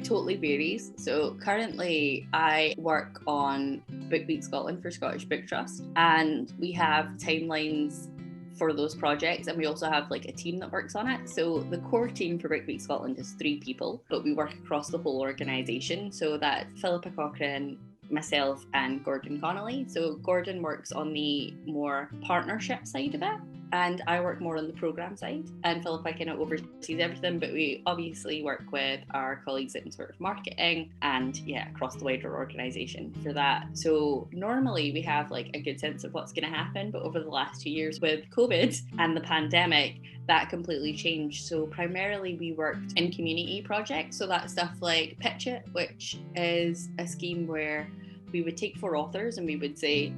totally varies. So currently I work on Book Week Scotland for Scottish Book Trust, and we have timelines for those projects, and we also have like a team that works on it. So the core team for Book Week Scotland is 3 people, but we work across the whole organisation. So that's Philippa Cochrane, myself, and Gordon Connolly. So Gordon works on the more partnership side of it, and I work more on the programme side, and Philippa kind of oversees everything, but we obviously work with our colleagues in sort of marketing and across the wider organisation for that. So normally we have like a good sense of what's going to happen, but over the last 2 years with COVID and the pandemic, that completely changed. So primarily we worked in community projects, so that's stuff like Pitch It, which is a scheme where we would take 4 authors and we would say,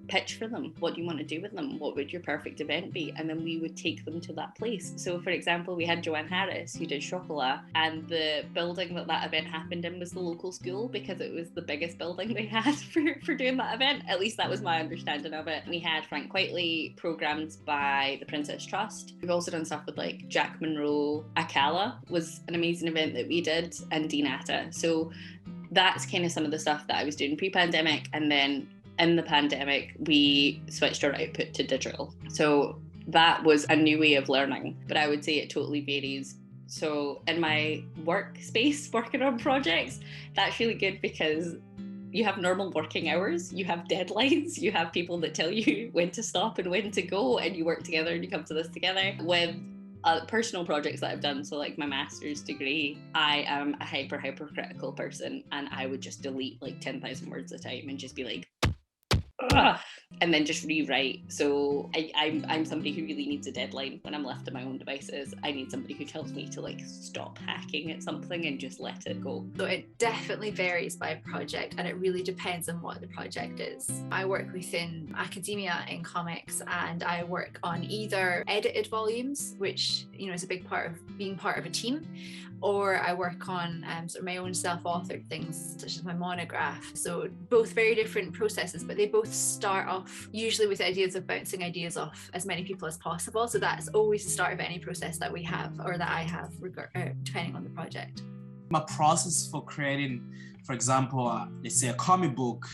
pitch for them. What do you want to do with them? What would your perfect event be? And then we would take them to that place. So for example, we had Joanne Harris who did Chocolat, and the building that event happened in was the local school because it was the biggest building they had for doing that event. At least that was my understanding of it. We had Frank Whiteley programmed by the Princess Trust. We've also done stuff with like Jack Monroe. Akala was an amazing event that we did, and Dean Atta. So that's kind of some of the stuff that I was doing pre-pandemic, and then in the pandemic, we switched our output to digital. So that was a new way of learning, but I would say it totally varies. So in my workspace, working on projects, that's really good because you have normal working hours, you have deadlines, you have people that tell you when to stop and when to go, and you work together and you come to this together. With personal projects that I've done, so like my master's degree, I am a hypercritical person, and I would just delete like 10,000 words at a time and just be like, and then just rewrite. So I'm somebody who really needs a deadline when I'm left to my own devices. I need somebody who tells me to like stop hacking at something and just let it go. So it definitely varies by project, and it really depends on what the project is. I work within academia in comics, and I work on either edited volumes, which is a big part of being part of a team, or I work on sort of my own self-authored things, such as my monograph. So both very different processes, but they both start off usually with ideas of bouncing ideas off as many people as possible. So that's always the start of any process that we have, or that I have, depending on the project. My process for creating, for example, let's say a comic book,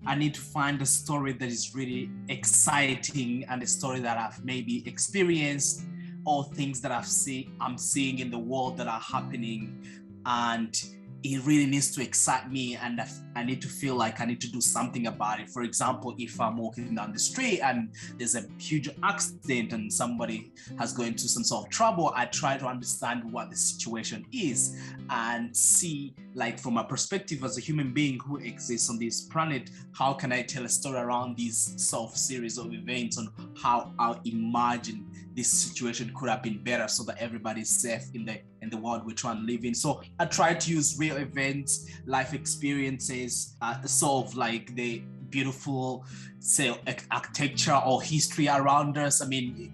I need to find a story that is really exciting and a story that I've maybe experienced, or things that I'm seeing in the world that are happening, and it really needs to excite me, and I need to feel like I need to do something about it. For example, if I'm walking down the street and there's a huge accident and somebody has gone into some sort of trouble, I try to understand what the situation is and see, like, from a perspective as a human being who exists on this planet, how can I tell a story around this sort of series of events on how I'll imagine this situation could have been better so that everybody's safe in the world we're trying to live in. So I try to use real events, life experiences, sort of like the beautiful, say, architecture or history around us. I mean,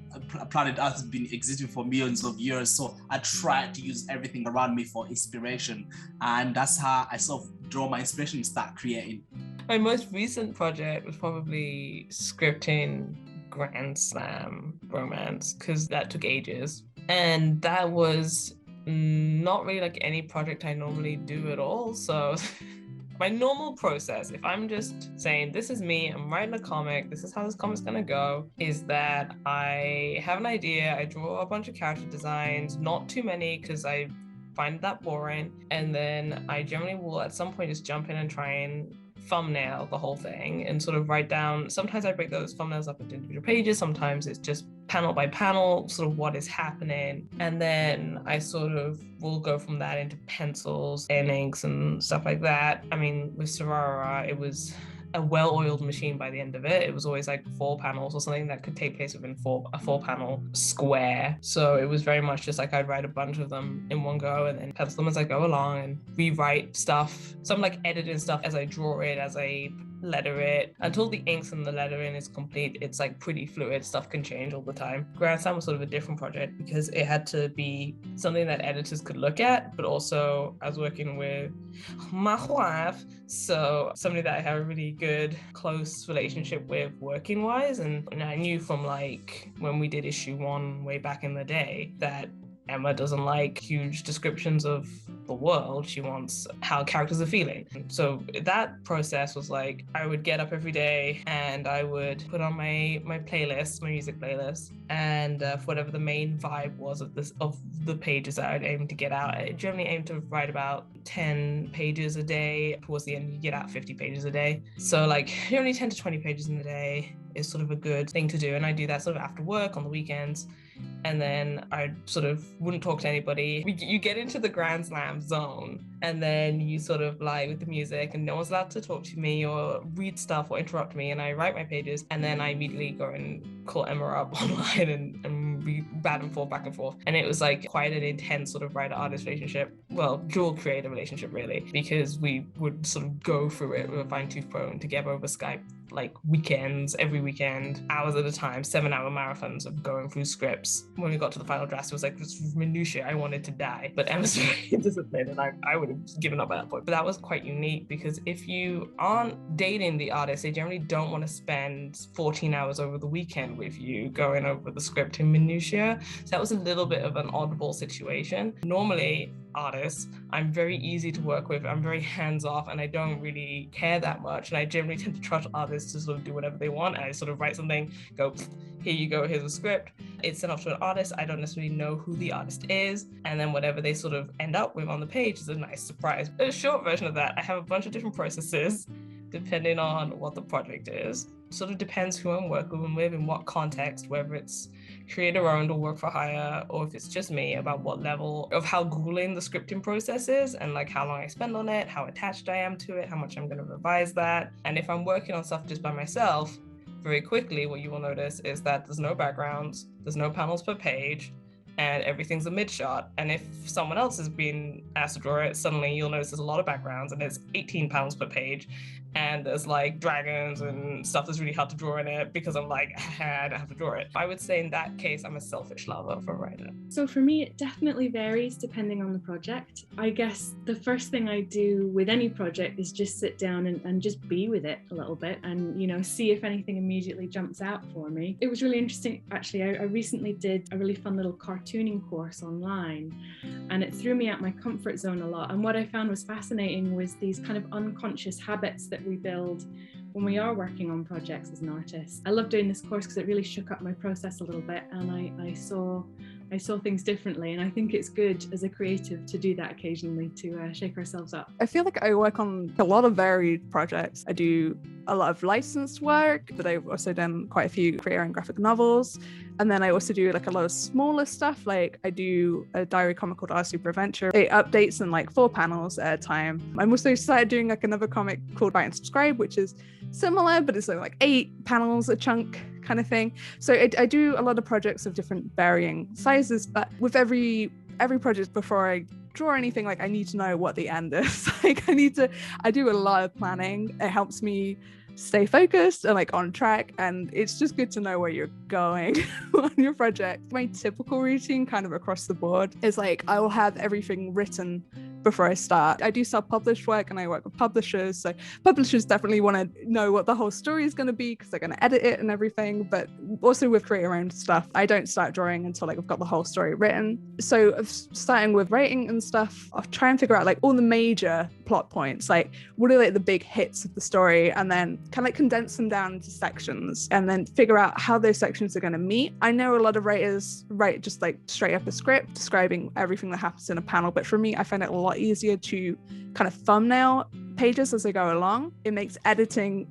planet Earth has been existing for millions of years, so I try to use everything around me for inspiration, and that's how I sort of draw my inspiration and start creating. My most recent project was probably scripting Grand Slam romance, because that took ages, and that was not really like any project I normally do at all. So my normal process, if I'm just saying this is me, I'm writing a comic, this is how this comic's gonna go, is that I have an idea, I draw a bunch of character designs, not too many because I find that boring, and then I generally will at some point just jump in and try and thumbnail the whole thing and sort of write down. Sometimes I break those thumbnails up into individual pages, sometimes it's just panel by panel, sort of what is happening, and then I sort of will go from that into pencils and inks and stuff like that. I mean, with Sorara, it was a well-oiled machine by the end of it. It was always like 4 panels or something that could take place within a 4-panel square. So it was very much just like I'd write a bunch of them in one go and then pencil them as I go along and rewrite stuff. So I'm like editing stuff as I draw it, as I letter it. Until the inks and the lettering is complete, it's like pretty fluid. Stuff can change all the time. Grand Slam was sort of a different project because it had to be something that editors could look at, but also I was working with my wife, so somebody that I have a really good, close relationship with working wise, and I knew from like when we did issue 1 way back in the day that Emma doesn't like huge descriptions of the world. She wants how characters are feeling. So that process was like, I would get up every day and I would put on my playlist, my music playlist, and for whatever the main vibe was of the pages that I'd aim to get out. I generally aim to write about 10 pages a day. Towards the end, you get out 50 pages a day. So like only 10 to 20 pages in a day is sort of a good thing to do. And I do that sort of after work on the weekends. And then I sort of wouldn't talk to anybody. You get into the Grand Slam zone, and then you sort of like with the music, and no one's allowed to talk to me or read stuff or interrupt me. And I write my pages, and then I immediately go and call Emma up online and be back and forth. And it was like quite an intense sort of writer-artist relationship. Well, dual creator relationship really, because we would sort of go through it with a fine-tooth comb together over Skype, like weekends, every weekend, hours at a time, 7-hour marathons of going through scripts. When we got to the final draft, it was like this minutiae. I wanted to die, but Emma's very disciplined, and I would have given up at that point. But that was quite unique, because if you aren't dating the artist, they generally don't want to spend 14 hours over the weekend with you going over the script in minutiae. So that was a little bit of an oddball situation. Normally, artists, I'm very easy to work with. I'm very hands-off, and I don't really care that much. And I generally tend to trust artists to sort of do whatever they want. And I sort of write something, go, here you go, here's a script. It's sent off to an artist. I don't necessarily know who the artist is. And then whatever they sort of end up with on the page is a nice surprise. A short version of that, I have a bunch of different processes depending on what the project is. Sort of depends who I'm working with, in what context, whether it's creator owned or work for hire, or if it's just me, about what level of how grueling the scripting process is, and like how long I spend on it, how attached I am to it, how much I'm going to revise that. And if I'm working on stuff just by myself, very quickly what you will notice is that there's no backgrounds, there's no panels per page, and everything's a mid shot. And if someone else has been asked to draw it, suddenly you'll notice there's a lot of backgrounds, and there's 18 panels per page, and there's like dragons and stuff that's really hard to draw in it, because I'm like, I don't have to draw it. I would say in that case, I'm a selfish lover for a writer. So for me, it definitely varies depending on the project. I guess the first thing I do with any project is just sit down and just be with it a little bit, and, you know, see if anything immediately jumps out for me. It was really interesting, actually. I recently did a really fun little cartooning course online, and it threw me out my comfort zone a lot. And what I found was fascinating was these kind of unconscious habits that we build when we are working on projects as an artist. I love doing this course because it really shook up my process a little bit, and I saw things differently. And I think it's good as a creative to do that occasionally, to shake ourselves up. I feel like I work on a lot of varied projects. I do a lot of licensed work, but I've also done quite a few creator and graphic novels. And then I also do like a lot of smaller stuff. Like I do a diary comic called Our Super Adventure. It updates in like 4 panels at a time. I'm also started doing like another comic called Write and Subscribe, which is similar, but it's like 8 panels a chunk kind of thing. So I do a lot of projects of different varying sizes, but with every project, before I draw anything, like I need to know what the end is. Like I do a lot of planning. It helps me stay focused and like on track, and it's just good to know where you're going on your project. My typical routine kind of across the board is like I will have everything written before I start. I do self-published work, and I work with publishers, so publishers definitely want to know what the whole story is going to be because they're going to edit it and everything. But also with creator-owned stuff, I don't start drawing until like I've got the whole story written. So starting with writing and stuff, I'll try and figure out like all the major plot points, like what are like the big hits of the story, and then kind of like condense them down into sections, and then figure out how those sections are going to meet. I know a lot of writers write just like straight up a script describing everything that happens in a panel, but for me, I find it a lot easier to kind of thumbnail pages as I go along. It makes editing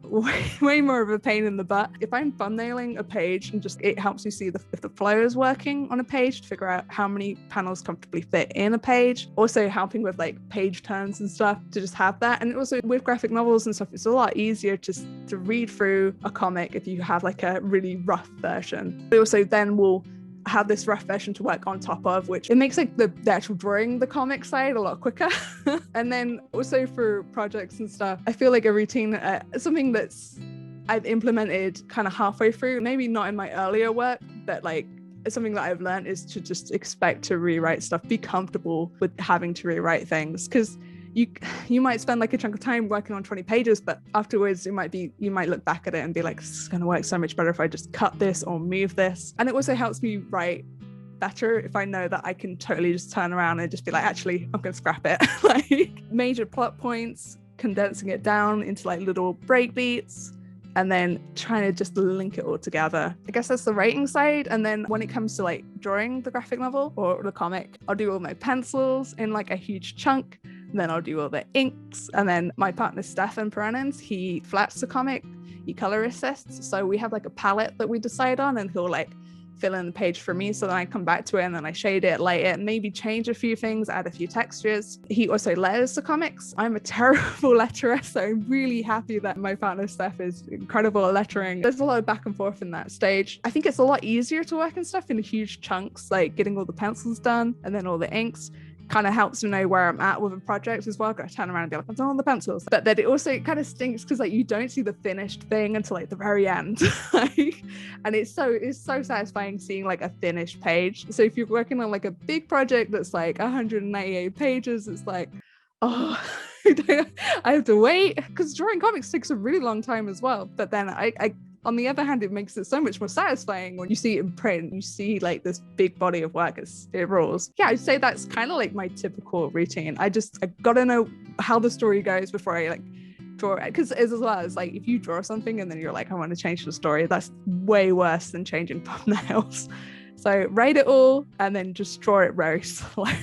way more of a pain in the butt. If I'm thumbnailing a page, and just it helps me see if the flow is working on a page, to figure out how many panels comfortably fit in a page. Also helping with like page turns and stuff, to just have that. And also with graphic novels and stuff, it's a lot easier just to read through a comic if you have like a really rough version. But also then we'll have this rough version to work on top of, which it makes like the actual drawing the comic side a lot quicker. And then also for projects and stuff, I feel like a routine, something that's I've implemented kind of halfway through, maybe not in my earlier work, but like something that I've learned is to just expect to rewrite stuff, be comfortable with having to rewrite things, because you might spend like a chunk of time working on 20 pages, but afterwards you might look back at it and be like, this is going to work so much better if I just cut this or move this. And it also helps me write better if I know that I can totally just turn around and just be like, actually, I'm going to scrap it. Like major plot points, condensing it down into like little break beats, and then trying to just link it all together. I guess that's the writing side. And then when it comes to like drawing the graphic novel or the comic, I'll do all my pencils in like a huge chunk. And then I'll do all the inks. And then my partner, Stefan Perenins, he flats the comic, he color assists. So we have like a palette that we decide on, and he'll like fill in the page for me. So then I come back to it and then I shade it, light it, maybe change a few things, add a few textures. He also letters the comics. I'm a terrible letterer, so I'm really happy that my partner Steph is incredible at lettering. There's a lot of back and forth in that stage. I think it's a lot easier to work on stuff in huge chunks, like getting all the pencils done and then all the inks. Kind of helps me know where I'm at with a project as well. Gotta turn around and be like, I'm done on the pencils. But then it also kind of stinks because like you don't see the finished thing until like the very end. And it's so satisfying seeing like a finished page. So if you're working on like a big project that's like 198 pages, it's like, oh, I have to wait, because drawing comics takes a really long time as well. But then I on the other hand, it makes it so much more satisfying when you see it in print. You see like this big body of work. It rules. Yeah, I'd say that's kind of like my typical routine. I gotta know how the story goes before I like draw it. Because as well as like if you draw something and then you're like, I want to change the story, that's way worse than changing thumbnails. So write it all and then just draw it very slowly.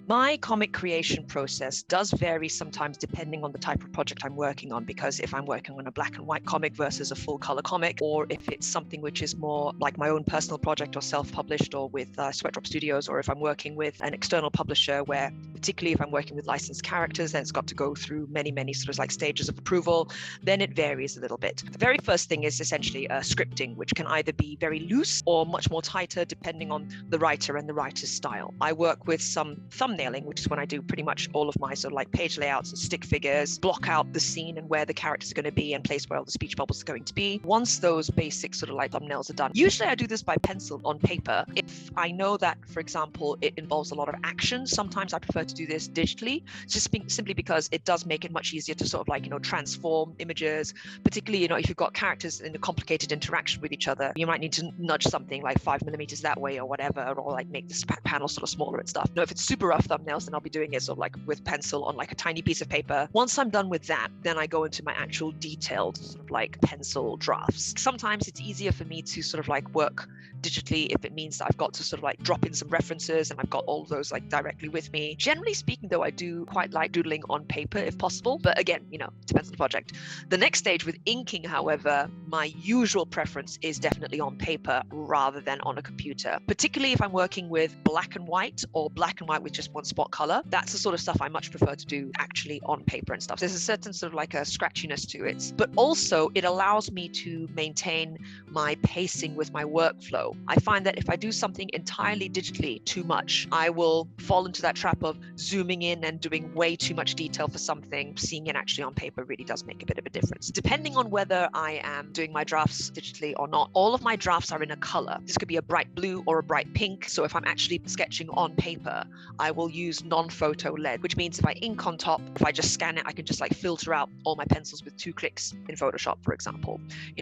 My comic creation process does vary sometimes depending on the type of project I'm working on, because if I'm working on a black and white comic versus a full color comic, or if it's something which is more like my own personal project or self-published or with Sweatdrop Studios, or if I'm working with an external publisher where, particularly if I'm working with licensed characters, then it's got to go through many sort of like stages of approval, then it varies a little bit. The very first thing is essentially scripting, which can either be very loose or much more tighter depending on the writer and the writer's style. I work with some thumbnailing, which is when I do pretty much all of my sort of like page layouts and stick figures, block out the scene and where the characters are going to be and place where all the speech bubbles are going to be. Once those basic sort of like thumbnails are done, usually I do this by pencil on paper. If I know that, for example, it involves a lot of action, sometimes I prefer to do this digitally, simply because it does make it much easier to sort of like, transform images, particularly, if you've got characters in a complicated interaction with each other, you might need to nudge something like 5mm that way or whatever, or like make this panel sort of smaller and stuff. If it's super rough thumbnails, then I'll be doing it sort of like with pencil on like a tiny piece of paper. Once I'm done with that, then I go into my actual detailed sort of like pencil drafts. Sometimes it's easier for me to sort of like work digitally if it means that I've got to sort of like drop in some references and I've got all of those like directly with me. Generally speaking though, I do quite like doodling on paper if possible, but again, depends on the project. The next stage with inking, however, my usual preference is definitely on paper rather than on a computer, particularly if I'm working with black and white or black and white with just one spot color. That's the sort of stuff I much prefer to do actually on paper and stuff. There's a certain sort of like a scratchiness to it, but also it allows me to maintain my pacing with my workflow. I find that if I do something entirely digitally too much, I will fall into that trap of zooming in and doing way too much detail for something. Seeing it actually on paper really does make a bit of a difference. Depending on whether I am doing my drafts digitally or not, all of my drafts are in a color. This could be a bright blue or a bright pink. So if I'm actually sketching on paper, I will use non-photo lead, which means if I ink on top, if I just scan it, I can just like filter out all my pencils with 2 clicks in Photoshop, for example.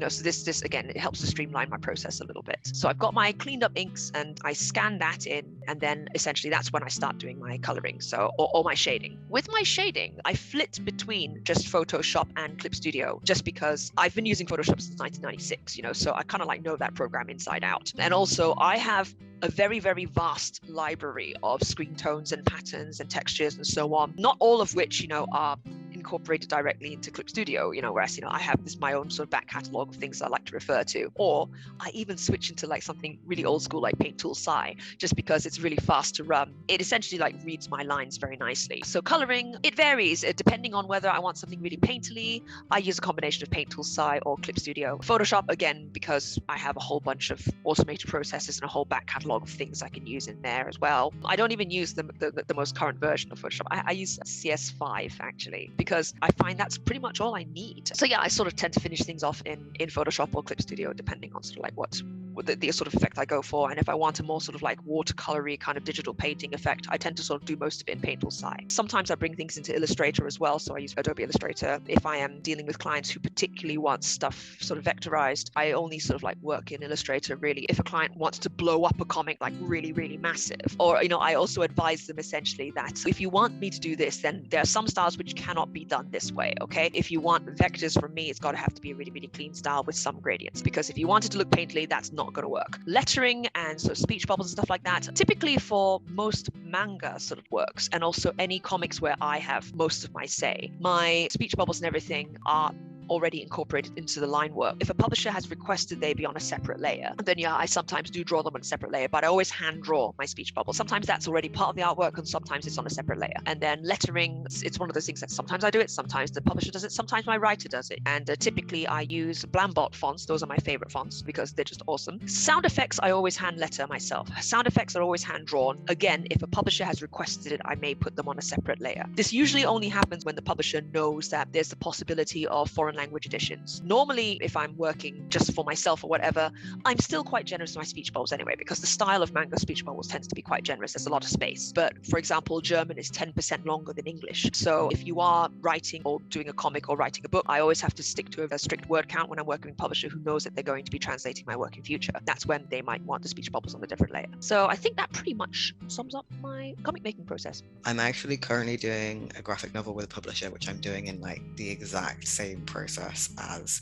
So this again, it helps to streamline my process a little bit. So I've got my cleaned up inks and I scan that in, and then essentially that's when I start doing my coloring, or my shading. With my shading, I flit between just Photoshop and Clip Studio, just because I've been using Photoshop since 1996, so I kind of like know that program inside out. And also I have a very, very vast library of screen tones and patterns and textures and so on, not all of which, are incorporated directly into Clip Studio, whereas, I have my own sort of back catalog of things I like to refer to, or I even switch into like something really old school like Paint Tool Sci, just because it's really fast to run. It essentially like reads my lines very nicely. So coloring, it varies depending on whether I want something really painterly. I use a combination of Paint Tool Sci or Clip Studio. Photoshop, again, because I have a whole bunch of automated processes and a whole back catalog of things I can use in there as well. I don't even use the most current version of Photoshop. I use CS5 actually, because I find that's pretty much all I need. So yeah, I sort of tend to finish things off in Photoshop or Clip Studio, depending on sort of like what the sort of effect I go for. And if I want a more sort of like watercolory kind of digital painting effect, I tend to sort of do most of it in Paint Tool side. Sometimes I bring things into Illustrator as well. So I use Adobe Illustrator. If I am dealing with clients who particularly want stuff sort of vectorized, I only sort of like work in Illustrator really. If a client wants to blow up a comic like really, really massive, or, you know, I also advise them essentially that if you want me to do this, then there are some styles which cannot be done this way, okay? If you want vectors from me, it's got to have to be a really, really clean style with some gradients, because if you want it to look painterly, that's not going to work. Lettering and sort of speech bubbles and stuff like that, typically for most manga sort of works, and also any comics where I have most of my say, my speech bubbles and everything are already incorporated into the line work. If a publisher has requested they be on a separate layer, then yeah, I sometimes do draw them on a separate layer, but I always hand draw my speech bubble. Sometimes that's already part of the artwork, and sometimes it's on a separate layer. And then lettering, it's one of those things that sometimes I do it, sometimes the publisher does it, sometimes my writer does it. And typically I use Blambot fonts. Those are my favorite fonts because they're just awesome. Sound effects, I always hand letter myself. Sound effects are always hand drawn. Again, if a publisher has requested it, I may put them on a separate layer. This usually only happens when the publisher knows that there's the possibility of foreign language editions. Normally, if I'm working just for myself or whatever, I'm still quite generous with my speech bubbles anyway, because the style of manga speech bubbles tends to be quite generous. There's a lot of space. But for example, German is 10% longer than English. So if you are writing or doing a comic or writing a book, I always have to stick to a strict word count when I'm working with a publisher who knows that they're going to be translating my work in future. That's when they might want the speech bubbles on a different layer. So I think that pretty much sums up my comic making process. I'm actually currently doing a graphic novel with a publisher, which I'm doing in like the exact same process as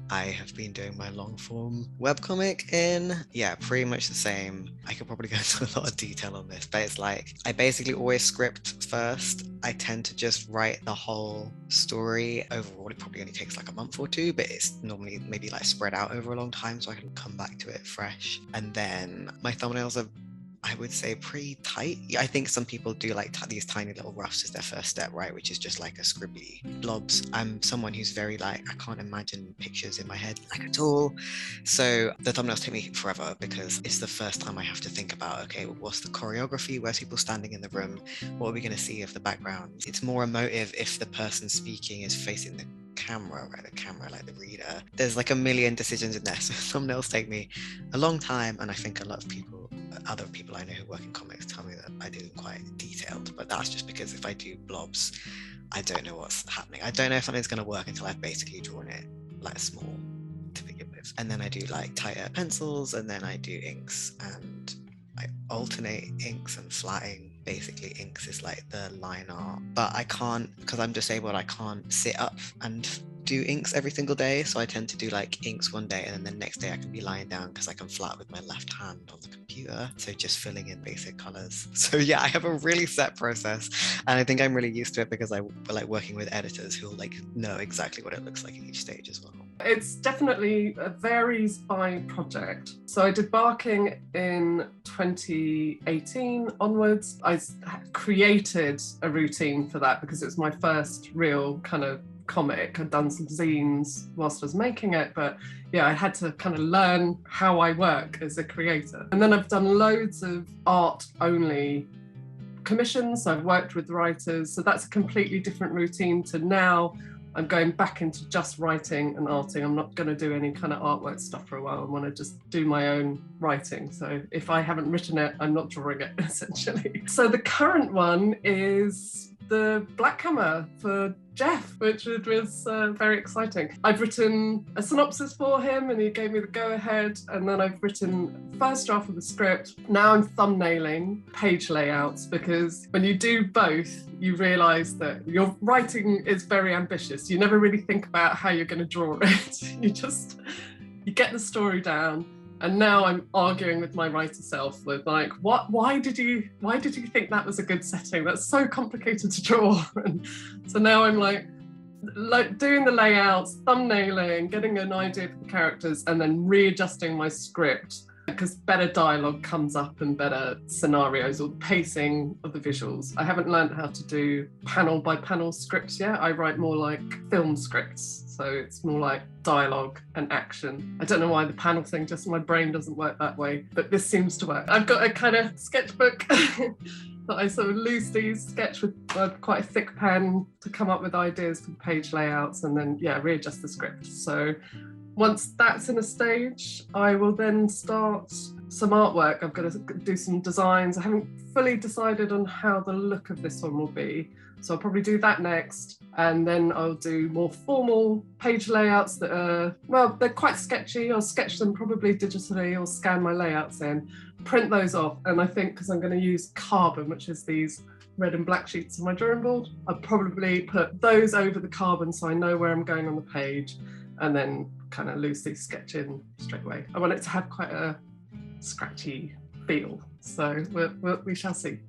I have been doing my long form webcomic in. Yeah, pretty much the same. I could probably go into a lot of detail on this, but it's like I basically always script first. I tend to just write the whole story. Overall, it probably only takes like a month or two, but it's normally maybe like spread out over a long time so I can come back to it fresh. And then my thumbnails are, I would say, pretty tight. I think some people do like these tiny little roughs as their first step, right? Which is just like a scribbly blobs. I'm someone who's very like, I can't imagine pictures in my head like at all. So the thumbnails take me forever because it's the first time I have to think about, okay, well, what's the choreography? Where's people standing in the room? What are we going to see of the background? It's more emotive if the person speaking is facing the camera, right? The camera, like the reader. There's like a million decisions in there. So thumbnails take me a long time, and I think a lot of people, other people I know who work in comics, tell me that I do them quite detailed, but that's just because if I do blobs, I don't know what's happening. I don't know if something's going to work until I've basically drawn it like small to begin with, and then I do like tighter pencils, and then I do inks, and I alternate inks and flatting. Basically, inks is like the line art, but I can't, because I'm disabled, I can't sit up and do inks every single day, so I tend to do like inks one day, and then the next day I can be lying down because I can flat with my left hand on the computer, so just filling in basic colors. So yeah, I have a really set process, and I think I'm really used to it because I like working with editors who like know exactly what it looks like at each stage as well. It's definitely varies by project. So I did Barking in 2018 onwards. I created a routine for that because it was my first real kind of comic. I'd done some zines whilst I was making it, but yeah, I had to kind of learn how I work as a creator. And then I've done loads of art only commissions. I've worked with writers, so that's a completely different routine to now. I'm going back into just writing and arting. I'm not going to do any kind of artwork stuff for a while. I want to just do my own writing. So if I haven't written it, I'm not drawing it, essentially. So the current one is the Black Hammer for Jeff, which was very exciting. I've written a synopsis for him and he gave me the go-ahead, and then I've written first draft of the script. Now I'm thumbnailing page layouts, because when you do both, you realise that your writing is very ambitious. You never really think about how you're going to draw it. You get the story down. And now I'm arguing with my writer self with like, why did you think that was a good setting? That's so complicated to draw. And so now I'm like doing the layouts, thumbnailing, getting an idea for the characters, and then readjusting my script, because better dialogue comes up and better scenarios, or the pacing of the visuals. I haven't learned how to do panel by panel scripts yet. I write more like film scripts. So it's more like dialogue and action. I don't know why the panel thing, just my brain doesn't work that way, but this seems to work. I've got a kind of sketchbook that I sort of loosely sketch with quite a thick pen to come up with ideas for page layouts, and then, yeah, readjust the script. So Once that's in a stage, I will then start some artwork. I've got to do some designs. I haven't fully decided on how the look of this one will be, so I'll probably do that next. And then I'll do more formal page layouts that are, well, they're quite sketchy. I'll sketch them probably digitally or scan my layouts in, print those off. And I think because I'm going to use carbon, which is these red and black sheets on my drawing board, I'll probably put those over the carbon so I know where I'm going on the page, and then kind of loosely sketch in straight away. I want it to have quite a scratchy feel, so we shall see.